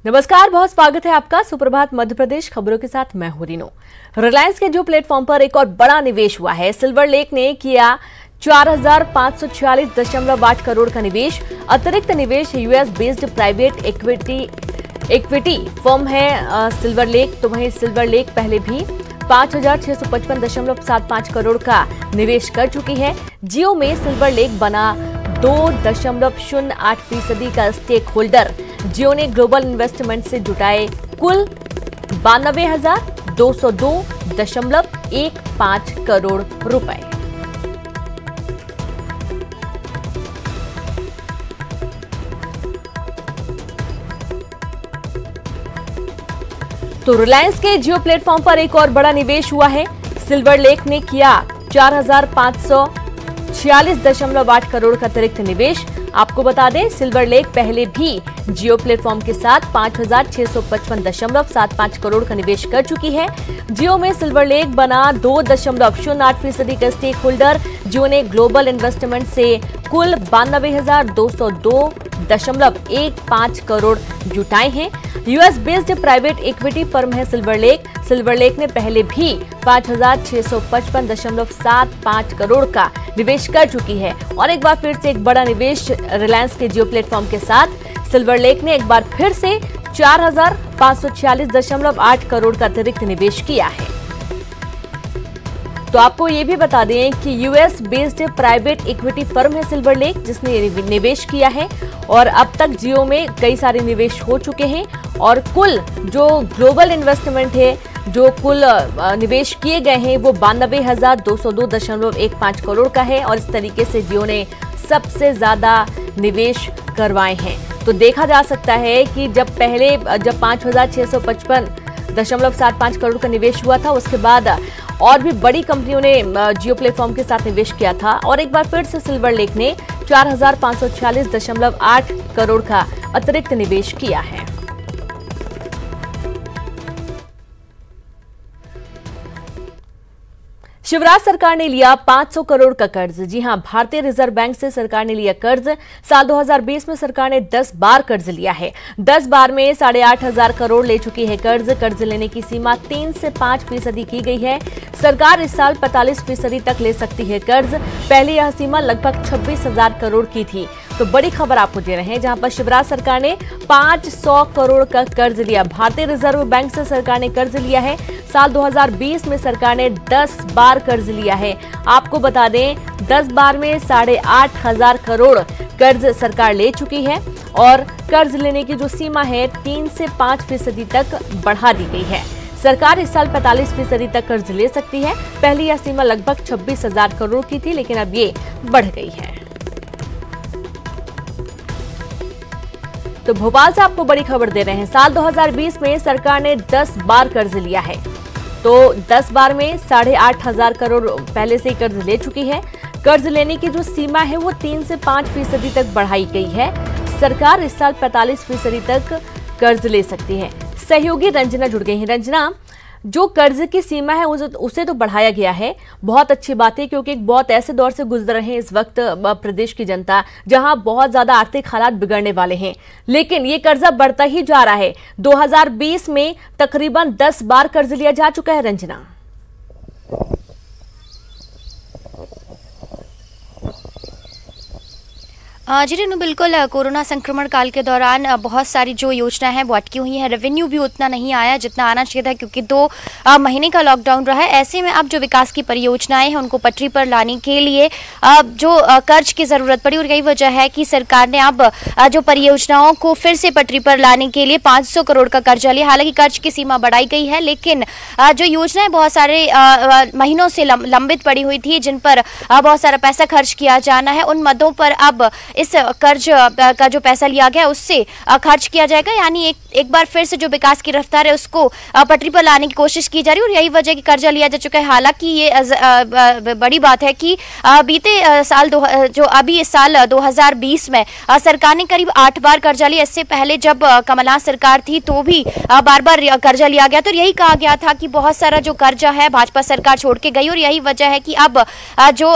नमस्कार, बहुत स्वागत है आपका सुप्रभात मध्य प्रदेश खबरों के साथ मैं हूं रीनू। रिलायंस के जियो प्लेटफॉर्म पर एक और बड़ा निवेश हुआ है। सिल्वर लेक ने किया 4546.8 करोड़ का निवेश। अतिरिक्त निवेश US based private equity firm है सिल्वर लेक। तो वहीं सिल्वर लेक पहले भी 5655.75 करोड़ का निवेश कर चुकी है। जियो में सिल्वर लेक बना 2.08% का स्टेक होल्डर। जियो ने ग्लोबल इन्वेस्टमेंट से जुटाए कुल 92,202.15 करोड़ रुपए। तो रिलायंस के जियो प्लेटफॉर्म पर एक और बड़ा निवेश हुआ है। सिल्वर लेक ने किया 4546.8 करोड़ का अतिरिक्त निवेश। आपको बता दें, सिल्वर लेक पहले भी जियो प्लेटफॉर्म के साथ 5655.75 करोड़ का निवेश कर चुकी है। जियो में सिल्वर लेक बना 2.08% का स्टेक होल्डर। जियो ने ग्लोबल इन्वेस्टमेंट से कुल 92,202.15 करोड़ जुटाए हैं। US based private equity firm है सिल्वर लेक। सिल्वर लेक ने पहले भी 5655.75 करोड़ का निवेश कर चुकी है। और एक बार फिर से एक बड़ा निवेश रिलायंस के जियो प्लेटफॉर्म के साथ सिल्वर लेक ने एक बार फिर से 4546.8 करोड़ का अतिरिक्त निवेश किया है। तो आपको ये भी बता दें कि US based private equity firm है सिल्वर लेक, जिसने निवेश किया है। और अब तक जियो में कई सारे निवेश हो चुके हैं और कुल जो ग्लोबल इन्वेस्टमेंट है, जो कुल निवेश किए गए हैं, वो 92,202.15 करोड़ का है। और इस तरीके से जियो ने सबसे ज्यादा निवेश करवाए हैं। तो देखा जा सकता है कि जब 5655.75 करोड़ का निवेश हुआ था, उसके बाद और भी बड़ी कंपनियों ने जियो प्लेटफॉर्म के साथ निवेश किया था। और एक बार फिर से सिल्वर लेक ने 4546.8 करोड़ का अतिरिक्त निवेश किया है। शिवराज सरकार ने लिया 500 करोड़ का कर्ज। जी हां, भारतीय रिजर्व बैंक से सरकार ने लिया कर्ज। साल 2020 में सरकार ने 10 बार कर्ज लिया है। 10 बार में 8,500 करोड़ ले चुकी है कर्ज। कर्ज लेने की सीमा 3 से 5% की गई है। सरकार इस साल 45% तक ले सकती है कर्ज। पहले यह सीमा लगभग 26,000 करोड़ की थी। तो बड़ी खबर आपको दे रहे हैं, जहां पर शिवराज सरकार ने 500 करोड़ का कर्ज लिया। भारतीय रिजर्व बैंक से सरकार ने कर्ज लिया है। साल 2020 में सरकार ने 10 बार कर्ज लिया है। आपको बता दें, 10 बार में 8,500 करोड़ कर्ज सरकार ले चुकी है। और कर्ज लेने की जो सीमा है 3 से 5% तक बढ़ा दी गई है। सरकार इस साल 45% तक कर्ज ले सकती है। पहले यह सीमा लगभग 26,000 करोड़ की थी, लेकिन अब ये बढ़ गई है। तो भोपाल से आपको बड़ी खबर दे रहे हैं। साल 2020 में सरकार ने 10 बार कर्ज लिया है। तो 10 बार में 8,500 करोड़ पहले से ही कर्ज ले चुकी है। कर्ज लेने की जो सीमा है वो 3 से 5% तक बढ़ाई गई है। सरकार इस साल 45% तक कर्ज ले सकती है। सहयोगी रंजना जुड़ गई हैं। रंजना, जो कर्ज की सीमा है उसे तो बढ़ाया गया है, बहुत अच्छी बात है, क्योंकि एक बहुत ऐसे दौर से गुजर रहे हैं इस वक्त प्रदेश की जनता, जहां बहुत ज्यादा आर्थिक हालात बिगड़ने वाले हैं। लेकिन ये कर्जा बढ़ता ही जा रहा है। 2020 में तकरीबन 10 बार कर्ज लिया जा चुका है। रंजना, जी रेनू, बिल्कुल कोरोना संक्रमण काल के दौरान बहुत सारी जो योजना है वो अटकी हुई है। रेवेन्यू भी उतना नहीं आया जितना आना चाहिए था, क्योंकि 2 महीने का लॉकडाउन रहा है। ऐसे में अब जो विकास की परियोजनाएं हैं उनको पटरी पर लाने के लिए जो कर्ज की ज़रूरत पड़ी, और यही वजह है कि सरकार ने अब जो परियोजनाओं को फिर से पटरी पर लाने के लिए 500 करोड़ का कर्जा लिया। हालांकि कर्ज की सीमा बढ़ाई गई है, लेकिन जो योजनाएं बहुत सारे महीनों से लंबित पड़ी हुई थी, जिन पर बहुत सारा पैसा खर्च किया जाना है, उन मदों पर अब इस कर्ज का जो पैसा लिया गया उससे खर्च किया जाएगा। यानी एक बार फिर से जो विकास की रफ्तार है उसको पटरी पर लाने की कोशिश की जा रही है। और यही वजह कि कर्जा लिया जा चुका है। हालांकि ये बड़ी बात है कि बीते साल जो अभी इस साल 2020 में सरकार ने करीब 8 बार कर्जा लिया। इससे पहले जब कमलनाथ सरकार थी तो भी बार बार कर्जा लिया गया। तो यही कहा गया था कि बहुत सारा जो कर्जा है भाजपा सरकार छोड़ के गई, और यही वजह है कि अब जो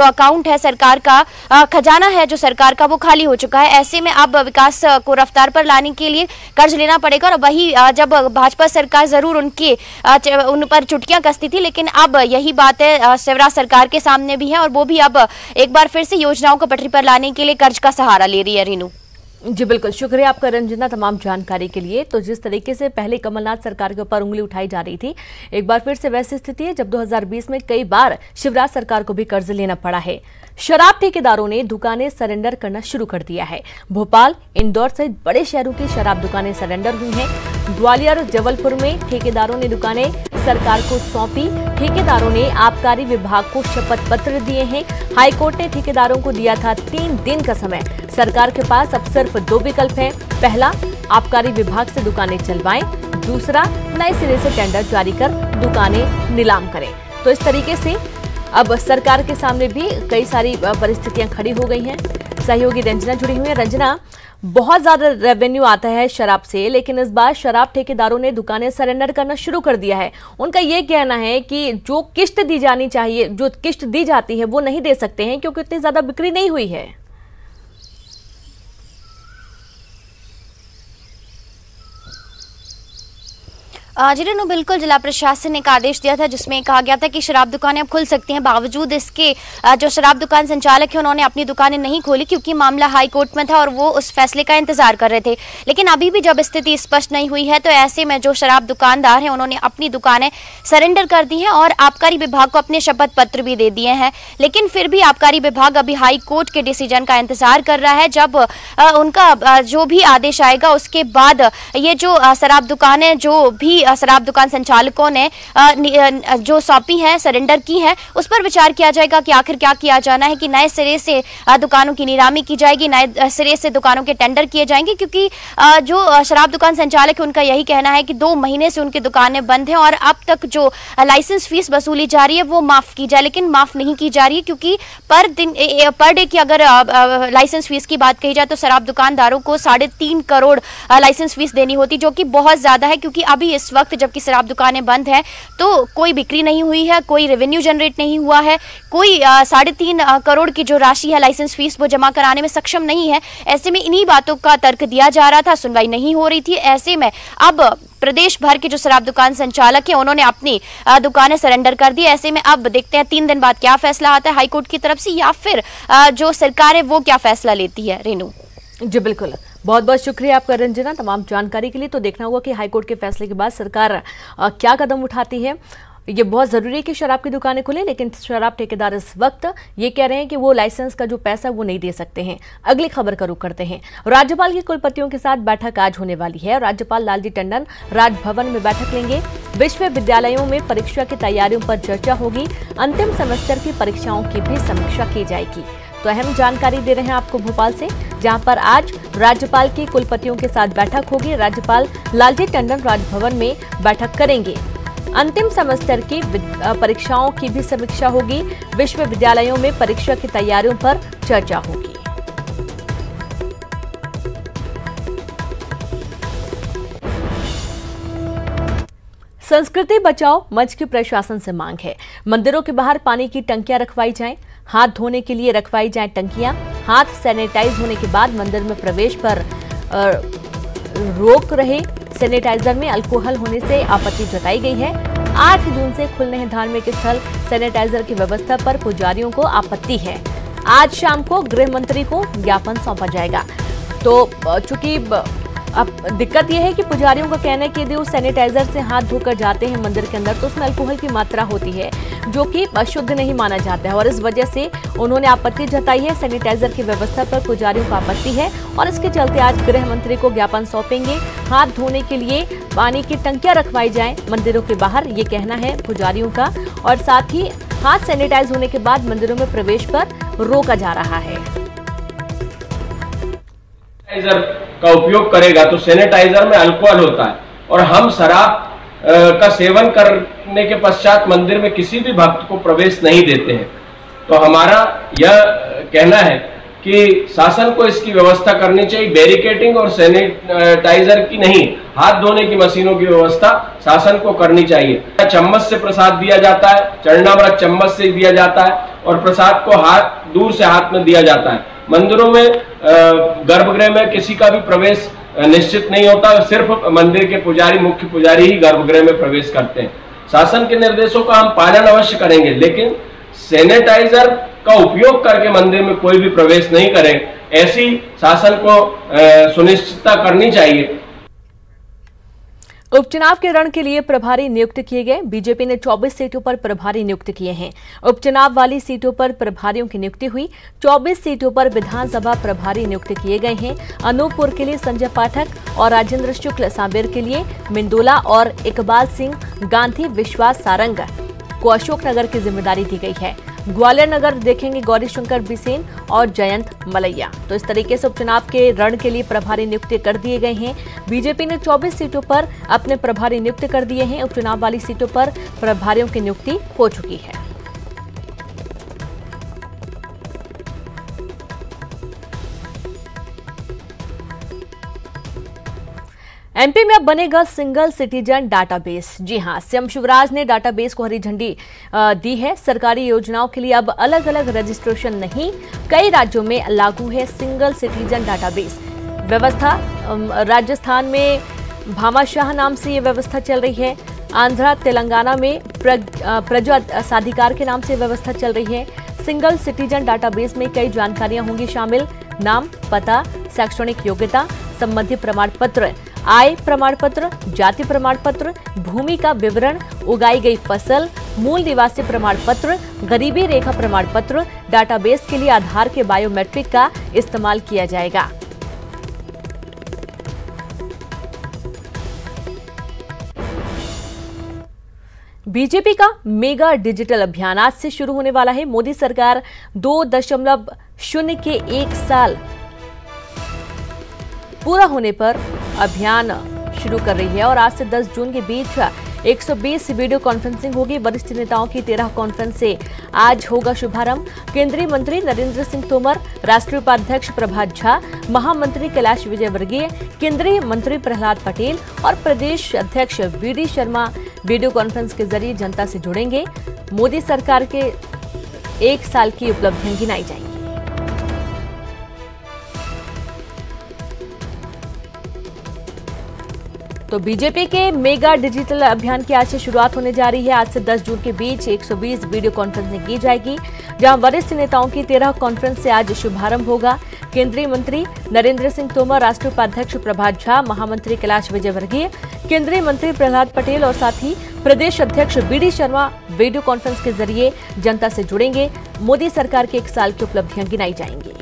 अकाउंट है सरकार का, खजाना है जो सरकार का वो खाली हो चुका है। ऐसे में अब विकास को रफ्तार पर लाने के लिए कर्ज लेना पड़ेगा। और वही जब भाजपा सरकार जरूर उन पर चुटकियां कसती थी, लेकिन अब यही बात है शिवराज सरकार के सामने भी है और वो भी अब एक बार फिर से योजनाओं को पटरी पर लाने के लिए कर्ज का सहारा ले रही है। रीनू जी बिल्कुल, शुक्रिया आपका रंजना तमाम जानकारी के लिए। तो जिस तरीके से पहले कमलनाथ सरकार के ऊपर उंगली उठाई जा रही थी, एक बार फिर से वैसी स्थिति है जब 2020 में कई बार शिवराज सरकार को भी कर्ज लेना पड़ा है। शराब ठेकेदारों ने दुकानें सरेंडर करना शुरू कर दिया है। भोपाल, इंदौर सहित बड़े शहरों की शराब दुकानें सरेंडर हुई हैं। ग्वालियर, जबलपुर में ठेकेदारों ने दुकानें सरकार को सौंपी। ठेकेदारों ने आबकारी विभाग को शपथ पत्र दिए हैं। हाईकोर्ट ने ठेकेदारों को दिया था 3 दिन का समय। सरकार के पास अब सिर्फ 2 विकल्प हैं। पहला, आबकारी विभाग से दुकानें चलवाएं। दूसरा, नए सिरे से टेंडर जारी कर दुकानें नीलाम करें। तो इस तरीके से अब सरकार के सामने भी कई सारी परिस्थितियां खड़ी हो गई हैं। सहयोगी रंजना जुड़ी हुई है। रंजना, बहुत ज्यादा रेवेन्यू आता है शराब से, लेकिन इस बार शराब ठेकेदारों ने दुकानें सरेंडर करना शुरू कर दिया है। उनका ये कहना है कि जो किस्त दी जानी चाहिए, जो किस्त दी जाती है वो नहीं दे सकते हैं क्योंकि इतनी ज्यादा बिक्री नहीं हुई है। जी रेनू, बिल्कुल जिला प्रशासन ने एक आदेश दिया था जिसमें कहा गया था कि शराब दुकानें अब खुल सकती हैं। बावजूद इसके जो शराब दुकान संचालक है उन्होंने अपनी दुकानें नहीं खोली क्योंकि मामला हाई कोर्ट में था और वो उस फैसले का इंतजार कर रहे थे। लेकिन अभी भी जब स्थिति स्पष्ट नहीं हुई है तो ऐसे में जो शराब दुकानदार हैं उन्होंने अपनी दुकानें सरेंडर कर दी हैं और आबकारी विभाग को अपने शपथ पत्र भी दे दिए हैं। लेकिन फिर भी आबकारी विभाग अभी हाई कोर्ट के डिसीजन का इंतजार कर रहा है। जब उनका जो भी आदेश आएगा उसके बाद ये जो शराब दुकानें, जो भी शराब दुकान संचालकों ने जो सौंपी है, सरेंडर की है, उस पर विचार किया जाएगा कि आखिर क्या किया जाना है, कि नए सिरे से दुकानों की नीलामी की जाएगी, नए सिरे से दुकानों के टेंडर किए जाएंगे। क्योंकि जो शराब दुकान संचालक है उनका यही कहना है कि 2 महीने से उनकी दुकानें बंद हैं और अब तक जो लाइसेंस फीस वसूली जा रही है वो माफ की जाए, लेकिन माफ नहीं की जा रही है क्योंकि पर डे की अगर लाइसेंस फीस की बात कही जाए तो शराब दुकानदारों को 3.5 करोड़ लाइसेंस फीस देनी होती, जो कि बहुत ज्यादा है। क्योंकि अभी इस वक्त जबकि शराब दुकानें बंद हैं तो कोई बिक्री नहीं हुई है, कोई रेवेन्यू जनरेट नहीं हुआ है, कोई 3.5 करोड़ की जो राशि है लाइसेंस फीस वो जमा कराने में सक्षम नहीं है। ऐसे में इन्हीं बातों का तर्क दिया जा रहा था, सुनवाई नहीं हो रही थी। ऐसे में अब प्रदेश भर के जो शराब दुकान संचालक हैं उन्होंने अपनी दुकानें सरेंडर कर दी। ऐसे में अब देखते हैं 3 दिन बाद क्या फैसला आता है हाईकोर्ट की तरफ से या फिर जो सरकार है वो क्या फैसला लेती है। रेनू जी बिल्कुल, बहुत बहुत शुक्रिया आपका रंजना तमाम जानकारी के लिए। तो देखना होगा कि हाईकोर्ट के फैसले के बाद सरकार क्या कदम उठाती है। ये बहुत जरूरी है कि शराब की दुकानें खुले, लेकिन शराब ठेकेदार इस वक्त ये कह रहे हैं कि वो लाइसेंस का जो पैसा वो नहीं दे सकते हैं। अगली खबर का रुख करते हैं। राज्यपाल के कुलपतियों के साथ बैठक आज होने वाली है। राज्यपाल लालजी टंडन राजभवन में बैठक लेंगे। विश्वविद्यालयों में परीक्षा की तैयारियों पर चर्चा होगी। अंतिम सेमेस्टर की परीक्षाओं की भी समीक्षा की जाएगी। तो अहम जानकारी दे रहे हैं आपको भोपाल से, जहां पर आज राज्यपाल के कुलपतियों के साथ बैठक होगी। राज्यपाल लालजी टंडन राजभवन में बैठक करेंगे। अंतिम सेमेस्टर की परीक्षाओं की भी समीक्षा होगी। विश्वविद्यालयों में परीक्षा की तैयारियों पर चर्चा होगी। संस्कृति बचाओ मंच की प्रशासन से मांग है। मंदिरों के बाहर पानी की टंकियां रखवाई जाएं। हाथ धोने के लिए रखवाई जाएं टंकियां। हाथ सैनिटाइज होने के बाद मंदिर में प्रवेश पर रोक रहे। सैनिटाइजर में अल्कोहल होने से आपत्ति जताई गई है। 8 जून से खुलने हैं धार्मिक स्थल। सैनिटाइजर की व्यवस्था पर पुजारियों को आपत्ति है। आज शाम को गृह मंत्री को ज्ञापन सौंपा जाएगा। तो चूंकि अब दिक्कत यह है कि पुजारियों का कहना है कि यदि वो सैनिटाइजर से हाथ धोकर जाते हैं मंदिर के अंदर तो उसमें अल्कोहल की मात्रा होती है जो कि अशुद्ध नहीं माना जाता है और इस वजह से उन्होंने आपत्ति जताई है। सैनिटाइजर की व्यवस्था पर पुजारियों को आपत्ति है और इसके चलते आज गृह मंत्री को ज्ञापन सौंपेंगे। हाथ धोने के लिए पानी की टंकियां रखवाई जाएं मंदिरों के बाहर, ये कहना है पुजारियों का। और साथ ही हाथ सैनिटाइज होने के बाद मंदिरों में प्रवेश पर रोका जा रहा है। सैनिटाइजर का उपयोग करेगा तो सैनिटाइजर में अल्कोहल होता है और हम शराब का सेवन करने के पश्चात मंदिर में किसी भी भक्त को प्रवेश नहीं देते हैं। तो हमारा यह कहना है कि शासन को इसकी व्यवस्था करनी चाहिए। बैरिकेडिंग और सैनिटाइजर की नहीं, हाथ धोने की मशीनों की व्यवस्था शासन को करनी चाहिए। चम्मच से प्रसाद दिया जाता है, चरणामृत चम्मच से दिया जाता है और प्रसाद को दूर से हाथ में दिया जाता है। मंदिरों में गर्भगृह में किसी का भी प्रवेश निश्चित नहीं होता, सिर्फ मंदिर के पुजारी, मुख्य पुजारी ही गर्भगृह में प्रवेश करते हैं। शासन के निर्देशों का हम पालन अवश्य करेंगे, लेकिन सैनिटाइजर का उपयोग करके मंदिर में कोई भी प्रवेश नहीं करे, ऐसी शासन को सुनिश्चितता करनी चाहिए। उपचुनाव के रण के लिए प्रभारी नियुक्त किए गए। बीजेपी ने 24 सीटों पर प्रभारी नियुक्त किए हैं। उपचुनाव वाली सीटों पर प्रभारियों की नियुक्ति हुई। 24 सीटों पर विधानसभा प्रभारी नियुक्त किए गए हैं। अनूपपुर के लिए संजय पाठक और राजेंद्र शुक्ल, सांवेर के लिए मिंदोला और इकबाल सिंह गांधी विश्वास सारंग को अशोकनगर की जिम्मेदारी दी गई है। ग्वालियर नगर देखेंगे गौरीशंकर बिसेन और जयंत मलैया। तो इस तरीके से उपचुनाव के रण के लिए प्रभारी नियुक्त कर दिए गए हैं। बीजेपी ने 24 सीटों पर अपने प्रभारी नियुक्त कर दिए हैं। उपचुनाव वाली सीटों पर प्रभारियों की नियुक्ति हो चुकी है। एमपी में अब बनेगा सिंगल सिटीजन डाटाबेस। जी हां, सीएम शिवराज ने डाटाबेस को हरी झंडी दी है। सरकारी योजनाओं के लिए अब अलग अलग रजिस्ट्रेशन नहीं, कई राज्यों में लागू है सिंगल सिटीजन डाटाबेस व्यवस्था। राजस्थान में भामाशाह नाम से ये व्यवस्था चल रही है। आंध्र तेलंगाना में प्रजा साधिकार के नाम से व्यवस्था चल रही है। सिंगल सिटीजन डाटाबेस में कई जानकारियां होंगी शामिल, नाम, पता, शैक्षणिक योग्यता, संबंधी प्रमाण पत्र, आय प्रमाण पत्र, जाति प्रमाण पत्र, भूमि का विवरण, उगाई गई फसल, मूल निवासी प्रमाण पत्र, गरीबी रेखा प्रमाण पत्र। डाटाबेस के लिए आधार के बायोमेट्रिक का इस्तेमाल किया जाएगा। बीजेपी का मेगा डिजिटल अभियान आज से शुरू होने वाला है। मोदी सरकार 2.0 के 1 साल पूरा होने पर अभियान शुरू कर रही है और आज से 10 जून के बीच 120 वीडियो कॉन्फ्रेंसिंग होगी। वरिष्ठ नेताओं की 13 कॉन्फ्रेंस से आज होगा शुभारंभ। केंद्रीय मंत्री नरेंद्र सिंह तोमर, राष्ट्रीय उपाध्यक्ष प्रभात झा, महामंत्री कैलाश विजयवर्गीय, केंद्रीय मंत्री प्रहलाद पटेल और प्रदेश अध्यक्ष वीडी शर्मा वीडियो कॉन्फ्रेंस के जरिए जनता से जुड़ेंगे। मोदी सरकार के 1 साल की उपलब्धियां गिनाई जाएंगी। तो बीजेपी के मेगा डिजिटल अभियान की आज से शुरुआत होने जा रही है। आज से 10 जून के बीच 120 वीडियो कॉन्फ्रेंसिंग की जाएगी, जहां वरिष्ठ नेताओं की 13 कॉन्फ्रेंस से आज शुभारंभ होगा। केंद्रीय मंत्री नरेंद्र सिंह तोमर, राष्ट्रीय उपाध्यक्ष प्रभात झा, महामंत्री कैलाश विजयवर्गीय, केंद्रीय मंत्री प्रहलाद पटेल और साथ ही प्रदेश अध्यक्ष वीडी शर्मा वीडियो कॉन्फ्रेंस के जरिए जनता से जुड़ेंगे। मोदी सरकार के 1 साल की उपलब्धियां गिनाई जाएंगी।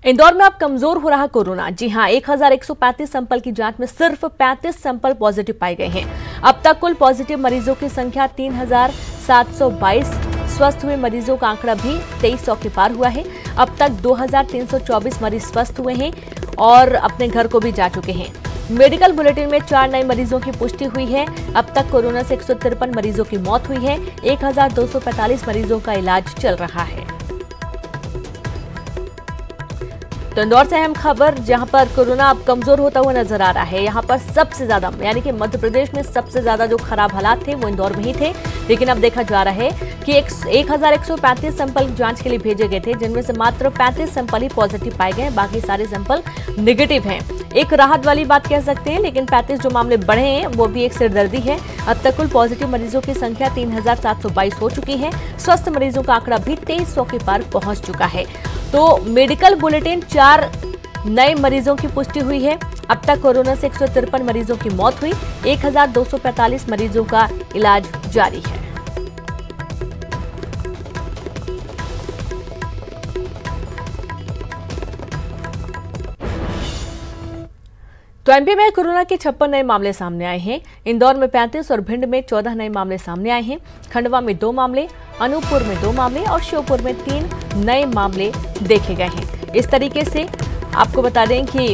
इंदौर में अब कमजोर हो रहा कोरोना। जी हां, 1135 सैंपल की जांच में सिर्फ 35 सैंपल पॉजिटिव पाए गए हैं। अब तक कुल पॉजिटिव मरीजों की संख्या 3722। स्वस्थ हुए मरीजों का आंकड़ा भी 2300 के पार हुआ है। अब तक 2324 मरीज स्वस्थ हुए हैं और अपने घर को भी जा चुके हैं। मेडिकल बुलेटिन में 4 नए मरीजों की पुष्टि हुई है। अब तक कोरोना से 153 मरीजों की मौत हुई है। 1245 मरीजों का इलाज चल रहा है। तो इंदौर से अहम खबर, जहां पर कोरोना अब कमजोर होता हुआ नजर आ रहा है। यहां पर सबसे ज्यादा, यानी कि मध्य प्रदेश में सबसे ज्यादा जो खराब हालात थे वो इंदौर में ही थे, लेकिन अब देखा जा रहा है कि 1135 सैंपल जांच के लिए भेजे गए थे, जिनमें से मात्र 35 सैंपल ही पॉजिटिव पाए गए, बाकी सारे सैंपल नेगेटिव हैं। एक राहत वाली बात कह सकते हैं, लेकिन 35 जो मामले बढ़े हैं वो भी एक सिरदर्दी है। अब तक कुल पॉजिटिव मरीजों की संख्या 3722 हो चुकी है। स्वस्थ मरीजों का आंकड़ा भी 2300 के पार पहुंच चुका है। तो मेडिकल बुलेटिन 4 नए मरीजों की पुष्टि हुई है। अब तक कोरोना से 153 मरीजों की मौत हुई। 1245 मरीजों का इलाज जारी है। तो एमपी में कोरोना के 56 नए मामले सामने आए हैं। इंदौर में 35 और भिंड में 14 नए मामले सामने आए हैं। खंडवा में 2 मामले, अनूपपुर में 2 मामले और श्योपुर में 3 नए मामले देखे गए हैं। इस तरीके से आपको बता दें कि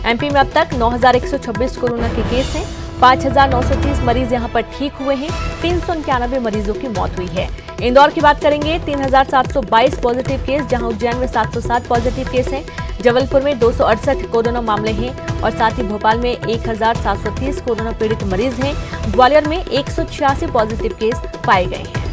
एमपी में अब तक 9126 कोरोना के केस हैं। 5930 मरीज यहां पर ठीक हुए हैं। 391 मरीजों की मौत हुई है। इंदौर की बात करेंगे, 3722 पॉजिटिव केस, जहां उज्जैन में 707 पॉजिटिव केस हैं। जबलपुर में 268 कोरोना मामले हैं और साथ ही भोपाल में 1730 कोरोना पीड़ित मरीज हैं। ग्वालियर में 186 पॉजिटिव केस पाए गए हैं।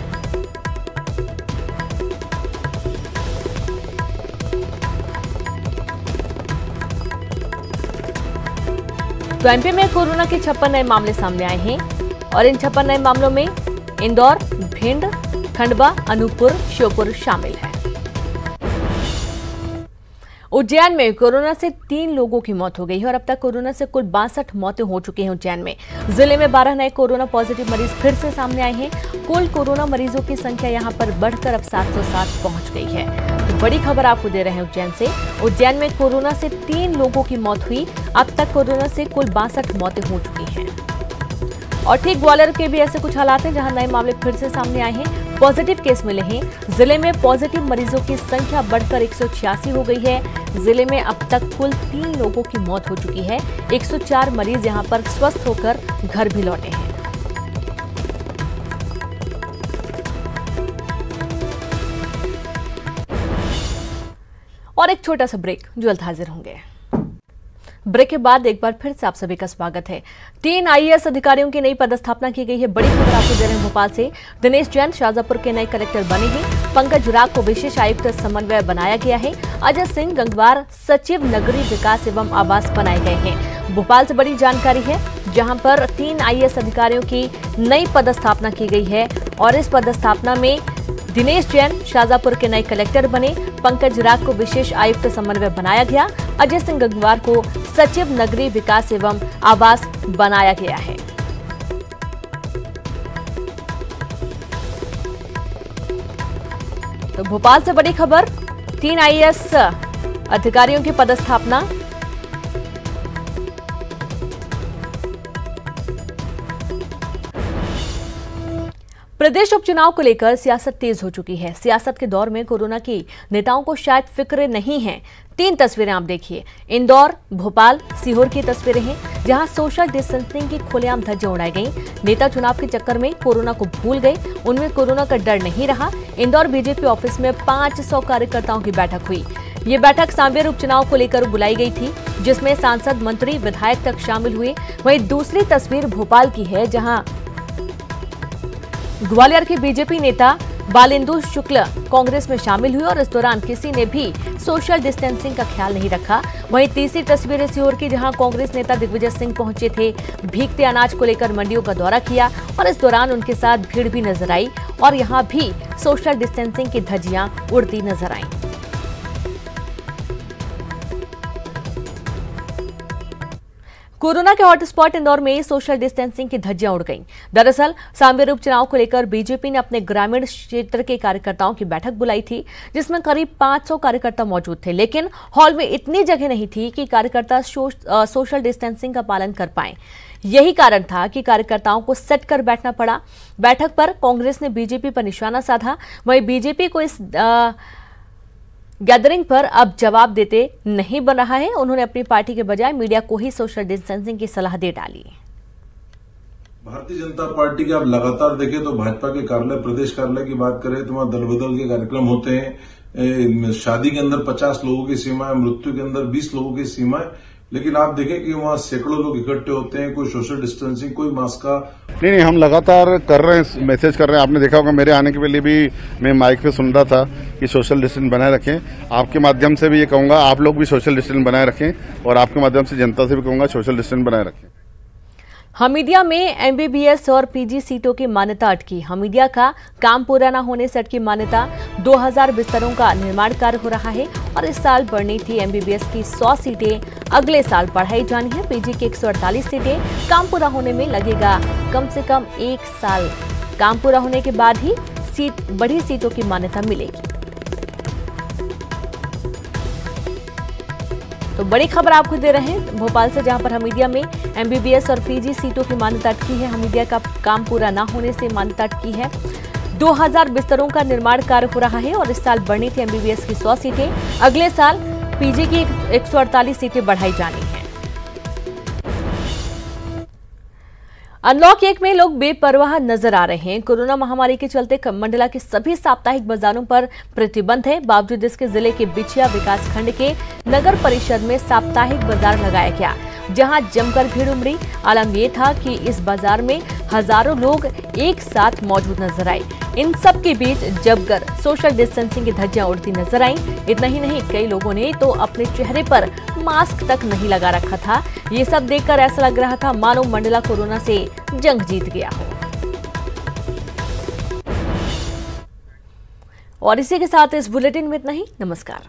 तो एमपी में कोरोना के 56 नए मामले सामने आए हैं और इन 56 नए मामलों में इंदौर, भिंड, खंडवा, अनूपपुर, श्योपुर शामिल है। उज्जैन में कोरोना से 3 लोगों की मौत हो गई है और अब तक कोरोना से कुल 62 मौतें हो चुकी हैं। उज्जैन में जिले में 12 नए कोरोना पॉजिटिव मरीज फिर से सामने आए हैं। कुल कोरोना मरीजों की संख्या यहां पर बढ़कर अब 707 पहुंच गई है। तो बड़ी खबर आपको दे रहे हैं उज्जैन से। उज्जैन में कोरोना से 3 लोगों की मौत हुई। अब तक कोरोना से कुल 62 मौतें हो चुकी हैं। और ठीक ग्वालियर के भी ऐसे कुछ हालात हैं जहां नए मामले फिर से सामने आए हैं, पॉजिटिव केस मिले हैं। जिले में पॉजिटिव मरीजों की संख्या बढ़कर 186 हो गई है। जिले में अब तक कुल 3 लोगों की मौत हो चुकी है। 104 मरीज यहां पर स्वस्थ होकर घर भी लौटे हैं। और एक छोटा सा ब्रेक, जल्द हाजिर होंगे। ब्रेक के बाद एक बार फिर से आप सभी का स्वागत है। 3 आईएएस अधिकारियों की नई पदस्थापना की गई है। बड़ी खबर आपको दे रहे हैं भोपाल से। दिनेश जैन शाजापुर के नए कलेक्टर बने हैं। पंकज राग को विशेष आयुक्त समन्वय बनाया गया है। अजय सिंह गंगवार सचिव नगरीय विकास एवं आवास बनाए गए हैं। भोपाल से बड़ी जानकारी है, जहां पर 3 आईएएस अधिकारियों की नई पदस्थापना की गई है और इस पदस्थापना में दिनेश जैन शाजापुर के नए कलेक्टर बने। पंकज राग को विशेष आयुक्त समन्वय बनाया गया। अजय सिंह गंगवार को सचिव नगरीय विकास एवं आवास बनाया गया है। तो भोपाल से बड़ी खबर, 3 आईएएस अधिकारियों की पदस्थापना। प्रदेश उपचुनाव को लेकर सियासत तेज हो चुकी है। सियासत के दौर में कोरोना की नेताओं को शायद फिक्र नहीं है। 3 तस्वीरें आप देखिए। इंदौर, भोपाल, सीहोर की तस्वीरें हैं, जहां सोशल डिस्टेंसिंग की खुलेआम धज्जियां उड़ाई गई। नेता चुनाव के चक्कर में कोरोना को भूल गए, उनमें कोरोना का डर नहीं रहा। इंदौर बीजेपी ऑफिस में 500 कार्यकर्ताओं की बैठक हुई। ये बैठक सांवेर उपचुनाव को लेकर बुलाई गई थी, जिसमें सांसद, मंत्री, विधायक तक शामिल हुए। वहीं दूसरी तस्वीर भोपाल की है, जहां ग्वालियर के बीजेपी नेता बालेंदु शुक्ल कांग्रेस में शामिल हुए और इस दौरान किसी ने भी सोशल डिस्टेंसिंग का ख्याल नहीं रखा। वहीं तीसरी तस्वीर सीहोर की, जहां कांग्रेस नेता दिग्विजय सिंह पहुंचे थे। भीगते अनाज को लेकर मंडियों का दौरा किया और इस दौरान उनके साथ भीड़ भी नजर आई और यहां भी सोशल डिस्टेंसिंग की धज्जियां उड़ती नजर आईं। कोरोना के हॉटस्पॉट इंदौर में सोशल डिस्टेंसिंग की धज्जियां उड़ गईं। दरअसल सांवेर उपचुनाव को लेकर बीजेपी ने अपने ग्रामीण क्षेत्र के कार्यकर्ताओं की बैठक बुलाई थी, जिसमें करीब 500 कार्यकर्ता मौजूद थे। लेकिन हॉल में इतनी जगह नहीं थी कि कार्यकर्ता सोशल डिस्टेंसिंग का पालन कर पाएं। यही कारण था कि कार्यकर्ताओं को सेट कर बैठना पड़ा। बैठक पर कांग्रेस ने बीजेपी पर निशाना साधा। वहीं बीजेपी को इस गैदरिंग पर अब जवाब देते नहीं बन रहा है। उन्होंने अपनी पार्टी के बजाय मीडिया को ही सोशल डिस्टेंसिंग की सलाह दे डाली। भारतीय जनता पार्टी के आप लगातार देखें तो भाजपा के कार्यालय, प्रदेश कार्यालय की बात करें तो वहां दल बदल के कार्यक्रम होते हैं। शादी के अंदर 50 लोगों की सीमा है, मृत्यु के अंदर 20 लोगों की सीमा है, लेकिन आप देखें कि वहां सैकड़ों लोग इकट्ठे होते हैं। कोई सोशल डिस्टेंसिंग, कोई मास्क का नहीं, हम लगातार कर रहे हैं, मैसेज कर रहे हैं। आपने देखा होगा मेरे आने के पहले भी मैं माइक पे सुन रहा था कि सोशल डिस्टेंस बनाए रखें। आपके माध्यम से भी ये कहूंगा, आप लोग भी सोशल डिस्टेंस बनाए रखें और आपके माध्यम से जनता से भी कहूंगा सोशल डिस्टेंस बनाए रखें। हमीदिया में एमबीबीएस और पीजी सीटों की मान्यता अटकी। हमीदिया का काम पूरा न होने से अटकी मान्यता। 2000 बिस्तरों का निर्माण कार्य हो रहा है और इस साल बढ़नी थी एमबीबीएस की 100 सीटें, अगले साल बढ़ाई जानी है। पीजी की 148 सीटें। काम पूरा होने में लगेगा कम से कम 1 साल। काम पूरा होने के बाद ही बढ़ी सीटों की मान्यता मिलेगी। तो बड़ी खबर आपको दे रहे हैं भोपाल से, जहां पर हमीदिया में एमबीबीएस और पीजी सीटों की मान्यता अटकी है। हमीदिया का काम पूरा न होने से मान्यता अटकी है। 2000 बिस्तरों का निर्माण कार्य हो रहा है और इस साल बढ़नी थी एमबीबीएस की 100 सीटें, अगले साल पीजी की 148 सीटें बढ़ाई जानी है। अनलॉक 1 में लोग बेपरवाह नजर आ रहे हैं। कोरोना महामारी के चलते मंडला के सभी साप्ताहिक बाजारों पर प्रतिबंध है। बावजूद इसके जिले के बिछिया विकासखंड के नगर परिषद में साप्ताहिक बाजार लगाया गया, जहां जमकर भीड़ उमड़ी। आलम यह था कि इस बाजार में हजारों लोग एक साथ मौजूद नजर आए। इन सब के बीच जमकर सोशल डिस्टेंसिंग की धज्जियां उड़ती नजर आईं। इतना ही नहीं, कई लोगों ने तो अपने चेहरे पर मास्क तक नहीं लगा रखा था। ये सब देखकर ऐसा लग रहा था मानो मंडला कोरोना से जंग जीत गया हो। और इसी के साथ इस बुलेटिन में इतना ही। नमस्कार।